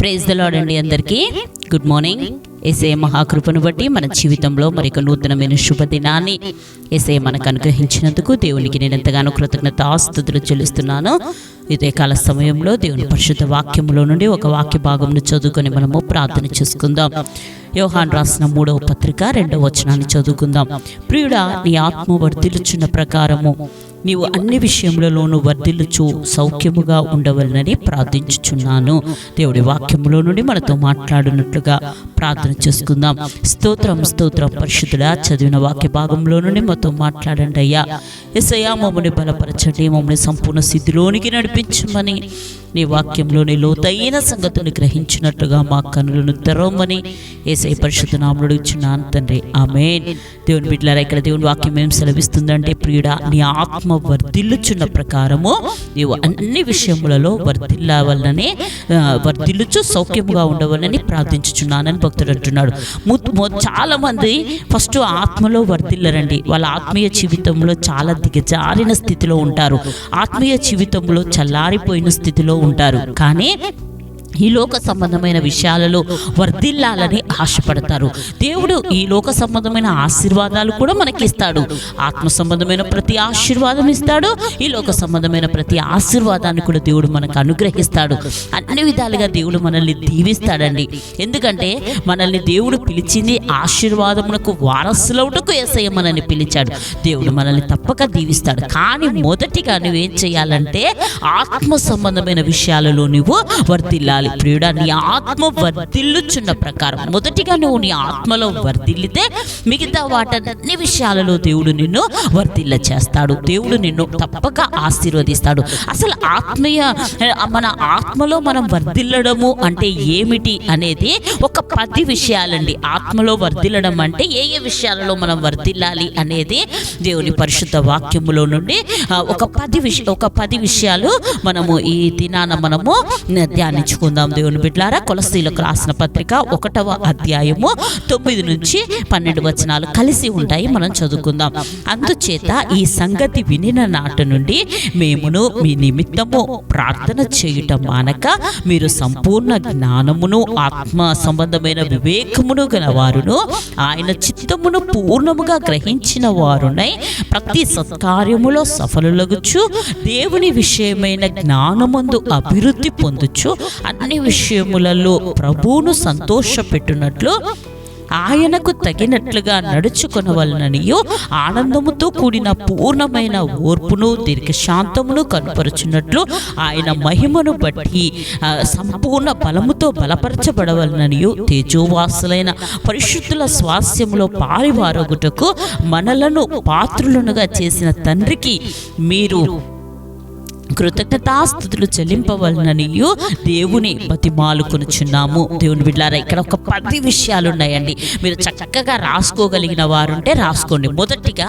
Praise the lord అండి. అందరికీ good morning. యేసయ్య మహాకృపను బట్టి మన జీవితంలో మరొక నూతనమైన శుభదినాన్ని యేసయ్య మనకు అనుగ్రహించినందుకు దేవునికి నేను ఎంతగానో కృతజ్ఞతాస్తుతులు చెల్లిస్తున్నాను. ఇదే కాల సమయంలో దేవుని పరిశుద్ధ వాక్యములో నుండి ఒక వాక్య భాగంను చదువుకొని మనము ప్రార్థన చేసుకుందాం. యోహాను రాసిన 3వ పత్రిక 2వ వచనాన్ని చదువుకుందాం. ప్రియుడా, నీ ఆత్మ వర్ధిల్లుచున్న ప్రకారము నీవు అన్ని విషయములలోనూ వర్ధిల్లుచు సౌఖ్యముగా ఉండవలనని ప్రార్థించుచున్నాను. దేవుడి వాక్యములో నుండి మనతో మాట్లాడినట్లుగా ప్రార్థన చేసుకుందాం. స్తోత్రం స్తోత్రం పరిశుద్ధుడా, చదివిన వాక్య భాగంలో నుండి మనతో మాట్లాడండి అయ్యా. యేసయ్యా, మమ్మల్ని బలపరచండి, మమ్మల్ని సంపూర్ణ స్థితిలోనికి నడిపించమని, నీ వాక్యంలోని లోతైన సంగతులు గ్రహించినట్లుగా మా కనులను తెరవమని యేసయ్య పరిశుద్ధ నామములో అడుగుచున్నాను తండ్రి, ఆమేన్. దేవుని బిడ్డలారా, ఇక్కడ దేవుని వాక్యం ఏం సెలవిస్తుందంటే, ప్రియుడా, నీ ఆత్మ వర్ధిల్లుచున్న ప్రకారము నీవు అన్ని విషయములలో వర్ధిల్లవలనని, వర్ధిల్లుచు సౌఖ్యముగా ఉండవలని ప్రార్థించుచున్నానని భక్తుడు అంటున్నాడు. చాలా మంది ఫస్ట్ ఆత్మలో వర్ధిల్లరండి. వాళ్ళ ఆత్మీయ జీవితంలో చాలా దిగజారిన స్థితిలో ఉంటారు. ఆత్మీయ జీవితంలో చల్లారిపోయిన స్థితిలో ఉంటారు. కానీ ఈ లోక సంబంధమైన విషయాలలో వర్ధిల్లాలని ఆశపడతారు. దేవుడు ఈ లోక సంబంధమైన ఆశీర్వాదాలు కూడా మనకి ఇస్తాడు. ఆత్మ సంబంధమైన ప్రతి ఆశీర్వాదం ఇస్తాడు. ఈ లోక సంబంధమైన ప్రతి ఆశీర్వాదాన్ని కూడా దేవుడు మనకు అనుగ్రహిస్తాడు. అన్ని విధాలుగా దేవుడు మనల్ని దీవిస్తాడండి. ఎందుకంటే మనల్ని దేవుడు పిలిచింది ఆశీర్వాదమునకు వారసులవుటకు. యేసయ్య మనల్ని పిలిచాడు. దేవుడు మనల్ని తప్పక దీవిస్తాడు. కానీ మొదటిగా నువ్వేం చేయాలంటే, ఆత్మ సంబంధమైన విషయాలలో నువ్వు వర్ధిల్లాలి. ప్రియుడా, నీ ఆత్మ వర్ధిల్లుచున్న ప్రకారం మొదటిగా నువ్వు నీ ఆత్మలో వర్ధిల్లితే మిగతా వాటన్ని విషయాలలో దేవుడు నిన్ను వర్ధిల్ల చేస్తాడు. దేవుడు నిన్ను తప్పక ఆశీర్వదిస్తాడు. అసలు మన ఆత్మలో మనం వర్ధిల్లడము అంటే ఏమిటి అనేది ఒక 10 విషయాలండి. ఆత్మలో వర్ధిల్లడం అంటే ఏ విషయాలలో మనం వర్ధిల్లాలి అనేది దేవుని పరిశుద్ధ వాక్యములో నుండి ఒక 10 విషయాలు మనము ఈ దినాన మనము ధ్యానించుకుందాం. దేవుని బిడ్డలారా, కొలస్సీలకు రాసిన పత్రిక 1వ అధ్యాయము 9 నుంచి 12 వచనాలు కలిసి ఉంటాయి. మనం చదువుకుందాం. అందుచేత ఈ సంగతి వినిన నాటి నుండి మేమును మీ నిమిత్తము ప్రార్థన చేయుట మానక, మీరు సంపూర్ణ జ్ఞానమును ఆత్మ సంబంధమైన వివేకమును గలవారును, ఆయన చిత్తమును పూర్ణముగా గ్రహించిన వారునై ప్రతి సత్కార్యములో సఫలులగుచు దేవుని విషయమైన జ్ఞానమందు అభివృద్ధి పొందుచు అన్ని విషయములలో ప్రభువును సంతోషపెట్టునట్లు ఆయనకు తగినట్లుగా నడుచుకొనవలననియు, ఆనందముతో కూడిన పూర్ణమైన ఓర్పును దీర్ఘశాంతమును కనుపరుచున్నట్లు ఆయన మహిమను బట్టి సంపూర్ణ బలముతో బలపరచబడవలననియు, తేజోవాసులైన పరిశుద్ధుల స్వాస్యములో పారివారగుటకు మనలను పాత్రులనుగా చేసిన తండ్రికి మీరు కృతజ్ఞతాస్తుతులు చెల్లింపవలననియు దేవుని బతిమాలుకొనుచున్నాము. దేవుని బిడ్డలారా, ఇక్కడ ఒక 10 విషయాలు ఉన్నాయండి. మీరు చక్కగా రాసుకోగలిగిన వారుంటే రాసుకోండి. మొదటిగా,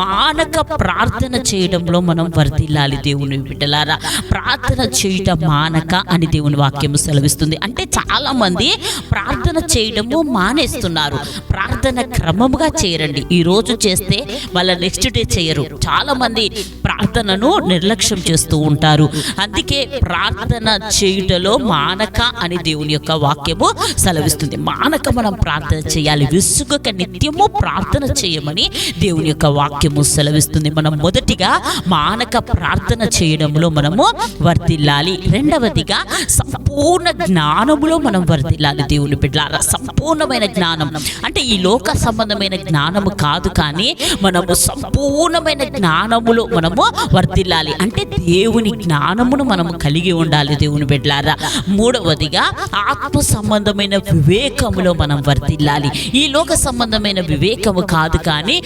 మానక ప్రార్థన చేయడంలో మనం వర్ధిల్లాలి. దేవుని బిడ్డలారా, ప్రార్థన చేయడం మానక అని దేవుని వాక్యము సెలవిస్తుంది. అంటే చాలా మంది ప్రార్థన చేయడము మానేస్తున్నారు. ప్రార్థన క్రమముగా చేయరండి. ఈ రోజు చేస్తే వాళ్ళ నెక్స్ట్ డే చేయరు. చాలా మంది ప్రార్థనను నిర్లక్ష్యం చేస్తూ ఉంటారు. అందుకే ప్రార్థన చేయుటలో మానక అని దేవుని యొక్క వాక్యము సెలవిస్తుంది. మానక మనం ప్రార్థన చేయాలి. విసుగక నిత్యము ప్రార్థన చేయమని దేవుని యొక్క వాక్యము సెలవిస్తుంది. మనం మొదటిగా మానక ప్రార్థన చేయడంలో మనము వర్ధిల్లాలి. రెండవదిగా, సంపూర్ణ జ్ఞానములో మనం వర్ధిల్లాలి. దేవుని బిడ్డలారా, సంపూర్ణమైన జ్ఞానం అంటే ఈ లోక సంబంధమైన జ్ఞానము కాదు, కానీ మనము సంపూర్ణమైన జ్ఞానములో మనము వర్ధిల్లాలి. అంటే దేవుని జ్ఞానమును మనము కలిగి ఉండాలి. దేవుని బిడ్డలారా, మూడవదిగా, ఆత్మ సంబంధమైన వివేకములో మనం వర్ధిల్లాలి. ఈ లోక సంబంధమైన వివేకము కాదు, కానీ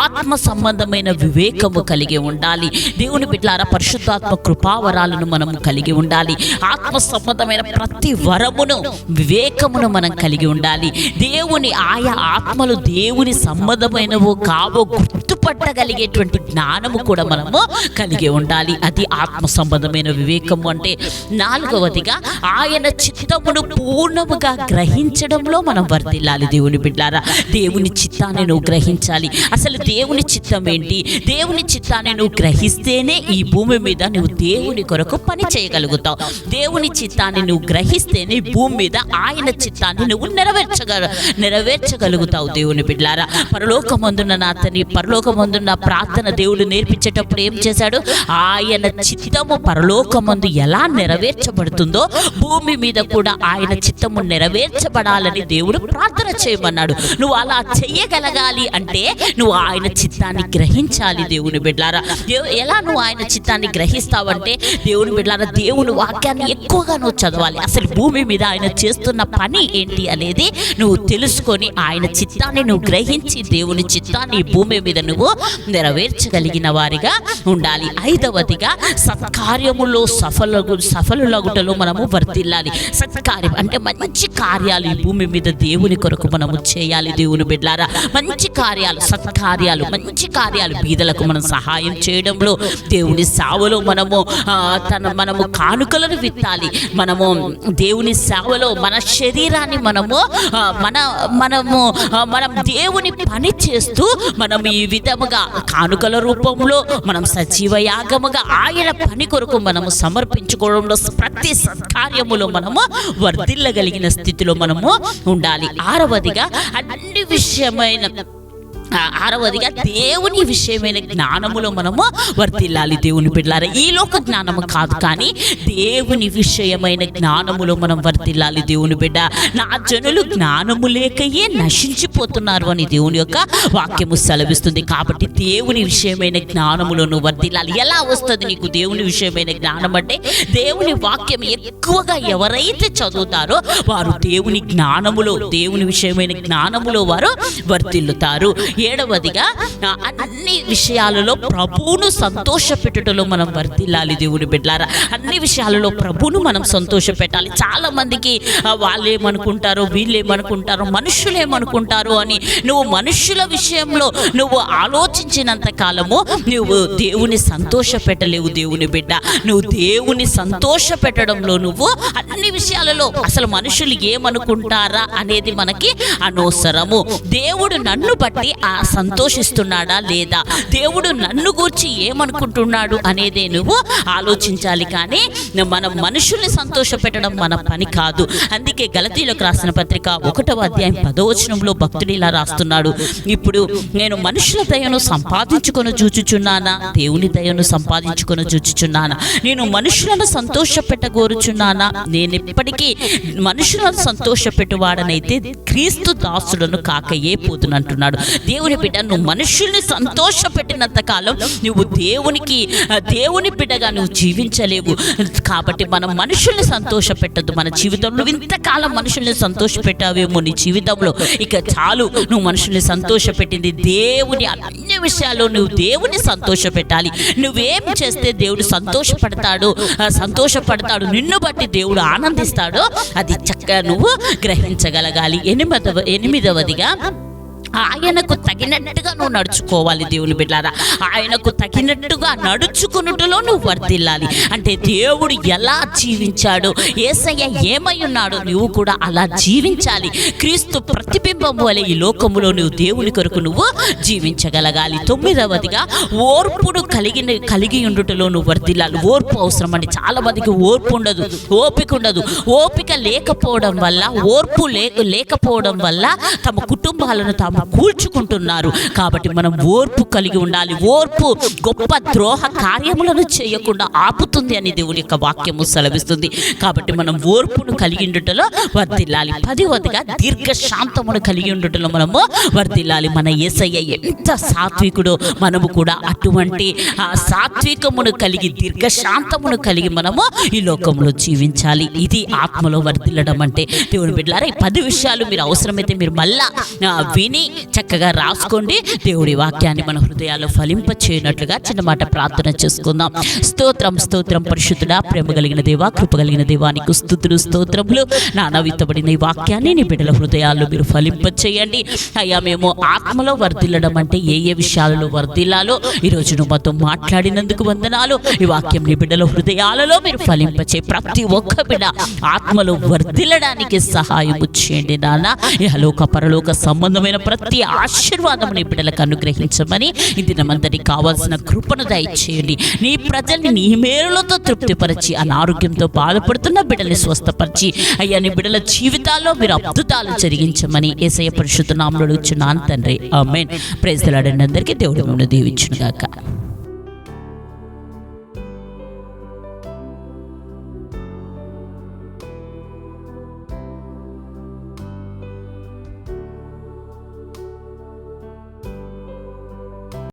ఆత్మ సంబంధమైన వివేకము కలిగి ఉండాలి. దేవుని బిడ్డలారా, పరిశుద్ధాత్మ కృపావరాలను మనం కలిగి ఉండాలి. ఆత్మ సంబంధమైన ప్రతి వరమును, వివేకమును మనం కలిగి ఉండాలి. దేవుని ఆయా ఆత్మలు దేవుని సంబంధమైనవో కావో గుర్తు గుర్తుపట్టగలిగేటువంటి జ్ఞానము కూడా మనము కలిగి ఉండాలి. అది ఆత్మ సంబంధమైన వివేకము అంటే. నాలుగవదిగా ఆయన చిత్తమును పూర్ణముగా గ్రహించడంలో మనం వర్ధిల్లాలి. దేవుని బిడ్డలారా, దేవుని చిత్తాన్ని నువ్వు గ్రహించాలి. అసలు దేవుని చిత్తం ఏంటి? దేవుని చిత్తాన్ని నువ్వు గ్రహిస్తేనే ఈ భూమి మీద నువ్వు దేవుని కొరకు పని చేయగలుగుతావు. దేవుని చిత్తాన్ని నువ్వు గ్రహిస్తేనే భూమి మీద ఆయన చిత్తాన్ని నువ్వు నెరవేర్చగలుగుతావు. దేవుని బిడ్డలారా, పరలోకమందున్న నా తండ్రి, పరలోకమందున్న ప్రార్థన దేవుడు నేర్పించేటప్పుడు ఏం చేశాడు? ఆయన చిత్తము పరలోకమందు ఎలా నెరవేర్చబడుతుందో భూమి మీద కూడా ఆయన చిత్తము నెరవేర్చబడాలని దేవుడు ప్రార్థన చేయమన్నాడు. నువ్వు అలా చెయ్యగలగాలి అంటే నువ్వు ఆయన చిత్తాన్ని గ్రహించాలి. దేవుని బిడ్డలారా, ఎలా నువ్వు ఆయన చిత్తాన్ని గ్రహిస్తావంటే దేవుని బిడ్డలారా, దేవుని వాక్యాన్ని ఎక్కువగా నువ్వు చదవాలి. అసలు భూమి మీద ఆయన చేస్తున్న పని ఏంటి అనేది నువ్వు తెలుసుకొని ఆయన చిత్తాన్ని నువ్వు గ్రహించి దేవుని చిత్తాన్ని భూమి మీద నువ్వు నెరవేర్చగలిగిన వారిగా ఉండాలి. ఐదవదిగా సత్కార్యములో సఫలులగుటలో మనము వర్ధిల్లాలి. సత్కార్యం అంటే మంచి కార్యాలు ఈ భూమి మీద దేవుని కొరకు మనము చేయాలి. దేవుని బిడ్డలారా, మంచి కార్యాలు, సత్కార్యాలు, మంచి కార్యాలు, బీదలకు మనం సహాయం చేయడంలో, దేవుని సేవలో మనము కానుకలను విత్తాలి. మనము దేవుని సేవలో మన శరీరాన్ని మనం దేవుని పని చేస్తూ మనం ఈ విధముగా కానుకల రూపంలో మనం సజీవ యాగముగా ఆయన పని కొరకు మనము సమర్పించుకోవడంలో ప్రతి సత్కార్యములో మనము వర్ధిల్లగలిగిన స్థితిలో మనము ఉండాలి. ఆరవదిగా దేవుని విషయమైన జ్ఞానములో మనము వర్ధిల్లాలి. దేవుని బిడ్డలారా, ఈ లోక జ్ఞానము కాదు, కానీ దేవుని విషయమైన జ్ఞానములో మనం వర్ధిల్లాలి. దేవుని బిడ్డ, నా జనులు జ్ఞానము లేకయే నశించిపోతున్నారు అని దేవుని యొక్క వాక్యము సెలవిస్తుంది. కాబట్టి దేవుని విషయమైన జ్ఞానములో నువ్వు వర్ధిల్లాలి. ఎలా వస్తుంది నీకు దేవుని విషయమైన జ్ఞానం అంటే? దేవుని వాక్యం ఎక్కువగా ఎవరైతే చదువుతారో వారు దేవుని విషయమైన జ్ఞానములో వారు వర్ధిల్లుతారు. ఏడవదిగా అన్ని విషయాలలో ప్రభువును సంతోషపెట్టుటలో మనం వర్ధిల్లాలి. దేవుని బిడ్డలారా, అన్ని విషయాలలో ప్రభువును మనం సంతోష పెట్టాలి. చాలా మందికి వాళ్ళేమనుకుంటారో, వీళ్ళేమనుకుంటారో, మనుషులేమనుకుంటారో అని నువ్వు మనుషుల విషయంలో నువ్వు ఆలోచించినంత కాలము నువ్వు దేవుని సంతోష పెట్టలేవు. దేవుని బిడ్డ, నువ్వు దేవుని సంతోష పెట్టడంలో నువ్వు అన్ని విషయాలలో అసలు మనుషులు ఏమనుకుంటారా అనేది మనకి అనవసరము. దేవుడు నన్ను బట్టి సంతోషిస్తున్నాడా లేదా, దేవుడు నన్ను గూర్చి ఏమనుకుంటున్నాడు అనేదే నువ్వు ఆలోచించాలి. కానీ మనం మనుషుల్ని సంతోష పెట్టడం మన పని కాదు. అందుకే గలతీయులకు రాసిన పత్రిక 1వ అధ్యాయం 10వ వచనంలో భక్తుడు ఇలా రాస్తున్నాడు, ఇప్పుడు నేను మనుషుల దయను సంపాదించుకొని చూచుచున్నానా, దేవుని దయను సంపాదించుకొని చూచుచున్నానా, నేను మనుషులను సంతోష పెట్టగోరుచున్నానా, నేను ఎప్పటికీ మనుషులను సంతోష పెట్టువాడనైతే క్రీస్తు దాసులను కాక ఏ పోతునంటున్నాడు. దేవుని బిడ్డ, నువ్వు మనుషుల్ని సంతోష పెట్టినంత కాలం నువ్వు దేవుని బిడ్డగా నువ్వు జీవించలేవు. కాబట్టి మనం మనుషుల్ని సంతోష పెట్టద్దు. మన జీవితంలో ఇంతకాలం మనుషుల్ని సంతోష పెట్టావేమో నీ జీవితంలో, ఇక చాలు. నువ్వు మనుషుల్ని సంతోష పెట్టింది దేవుని అన్ని విషయాల్లో నువ్వు దేవుని సంతోష పెట్టాలి. నువ్వేం చేస్తే దేవుడు సంతోషపడతాడు, నిన్ను బట్టి దేవుడు ఆనందిస్తాడో అది చక్కగా నువ్వు గ్రహించగలగాలి. ఎనిమిదవదిగా ఆయనకు తగినట్టుగా నువ్వు నడుచుకోవాలి. దేవుని బిడ్డలారా, ఆయనకు తగినట్టుగా నడుచుకున్నట్టులో నువ్వు వర్ధిల్లాలి. అంటే దేవుడు ఎలా జీవించాడో, యేసయ్య ఏమై ఉన్నాడో నువ్వు కూడా అలా జీవించాలి. క్రీస్తు ప్రతిబింబం వలె ఈ లోకములో నువ్వు దేవుని కొరకు నువ్వు జీవించగలగాలి. 9వదిగా ఓర్పును కలిగి ఉండుటలో నువ్వు వర్ధిల్లాలి. ఓర్పు అవసరం అండి. చాలా మందికి ఓర్పు ఉండదు, ఓపిక ఉండదు. ఓపిక లేకపోవడం వల్ల, ఓర్పు లేకపోవడం వల్ల తమ కుటుంబాలను తాము కూల్చుకుంటున్నారు. కాబట్టి మనం ఓర్పు కలిగి ఉండాలి. ఓర్పు గొప్ప ద్రోహ కార్యములను చేయకుండా ఆపుతుంది అని దేవుని యొక్క వాక్యము సెలవిస్తుంది. కాబట్టి మనం ఓర్పును కలిగి ఉండుటలో వర్ధిల్లాలి. 10వదిగా దీర్ఘశాంతమును కలిగి ఉండుటలో మనము వర్ధిల్లాలి. మన యేసయ్య ఎంత సాత్వికుడో మనము కూడా అటువంటి సాత్వికమును కలిగి దీర్ఘశాంతమును కలిగి మనము ఈ లోకంలో జీవించాలి. ఇది ఆత్మలో వర్ధిల్లడం అంటే. దేవుని బిడ్డలారా, ఈ 10 విషయాలు మీరు అవసరమైతే మీరు మళ్ళా విని చక్కగా రాసుకోండి. దేవుడి వాక్యాన్ని మన హృదయాల్లో ఫలింప చేయనట్లుగా చిన్న మాట ప్రార్థన చేసుకుందాం. స్తోత్రం స్తోత్రం పరిశుద్ధుడా, ప్రేమ కలిగిన దేవా, కృప కలిగిన దేవానికి స్తుతులు స్తోత్రములు. నానవిత్తబడిన ఈ వాక్యాన్ని నీ బిడ్డల హృదయాల్లో మీరు ఫలింప చేయండి అయ్యా. మేము ఆత్మలో వర్ధిల్లడం అంటే ఏ విషయాలలో వర్ధిల్లాలో ఈరోజు నువ్వు మాతో మాట్లాడినందుకు వందనాలు. ఈ వాక్యం నీ బిడ్డల హృదయాలలో మీరు ఫలింపచే ప్రతి ఒక్క బిడ్డ ఆత్మలో వర్ధిల్లడానికి సహాయం చేయండి నాన్న. ఇహలోక పరలోక సంబంధమైన ప్రతి ఆశీర్వాదం నీ బిడ్డలకు అనుగ్రహించమని, ఈ దినమంతటికి కావాల్సిన కృపను దయచేయండి. నీ ప్రజల్ని నీ మేలులతో తృప్తిపరిచి, అనారోగ్యంతో బాధపడుతున్న బిడ్డల్ని స్వస్థపరిచి అయ్యా నీ బిడ్డల జీవితాల్లో మీరు అద్భుతాలు జరిగించమని యేసయ్య పరిశుద్ధ నామములో అడుగుచున్నాను తండ్రి, ఆమేన్. Praise the lord. అందరికీ దేవుడు మిమ్మల్ని దీవించును గాక.